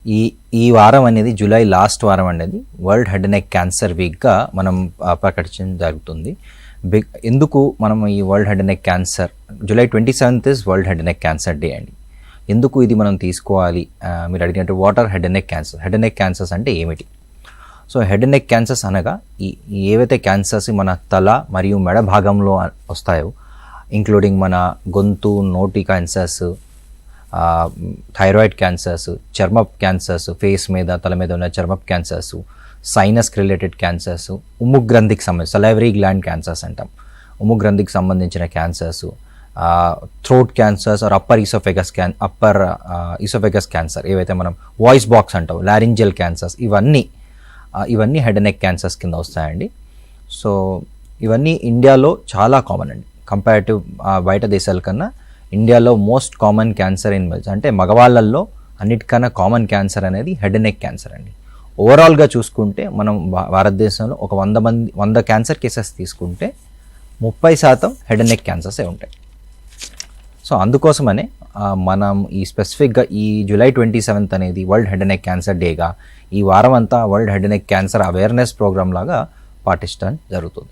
ఈ ఈ వారం అనేది జూలై లాస్ట్ వారం అనేది world head and neck cancer వీక్గా మనం ప్రకటించడం జరుగుతుంది. ఎందుకు మనం ఈ world head and neck cancer July 27th is world head and neck cancer day అండి. ఎందుకు ఇది మనం తీసుకోవాలి? మీరు అడిగినట్టు water head and neck cancer. Head and neck cancers అంటే ఏమిటి? So head and neck cancers అనగా ఏవైతే క్యాన్సర్స్ మన తల మరియు మెడ భాగంలో వస్తాయో, ఇంక్లూడింగ్ మన గొంతు, నోటి క్యాన్సర్స్, థైరాయిడ్ క్యాన్సర్స్, చర్మప్ క్యాన్సర్స్, ఫేస్ మీద తల మీద ఉన్న చర్మప్ క్యాన్సర్స్, సైనస్ రిలేటెడ్ క్యాన్సర్స్, ఉమ్ము గ్రంథికి సంబంధించి సలైవరీ గ్లాండ్ క్యాన్సర్స్ అంటాం, ఉమ్ము గ్రంథికి సంబంధించిన cancers, throat cancers or upper oesophagus cancer, ఏవైతే మనం వాయిస్ బాక్స్ అంటాం, లారింజియల్ క్యాన్సర్స్, ఇవన్నీ హెడ్ అండ్ నెక్ క్యాన్సర్స్ కింద వస్తాయండి. సో ఇవన్నీ ఇండియాలో చాలా కామన్ అండి. కంపారిటివ్ బయట దేశాల కన్నా ఇండియాలో మోస్ట్ కామన్ క్యాన్సర్ ఇన్ మెల్స్, అంటే మగవాళ్ళల్లో అన్నిటికన్నా కామన్ క్యాన్సర్ అనేది హెడ్ అండ్ నెక్ క్యాన్సర్ అండి. ఓవరాల్గా చూసుకుంటే మనం భారతదేశంలో ఒక 100 క్యాన్సర్ కేసెస్ తీసుకుంటే 30% హెడ్ అండ్ నెక్ క్యాన్సర్సే ఉంటాయి. సో అందుకోసమనే మనం ఈ స్పెసిఫిక్గా ఈ జూలై 27th అనేది world head and neck cancer డేగా ఈ వారం అంతా world head and neck cancer awareness programme లాగా పాటించడం జరుగుతుంది.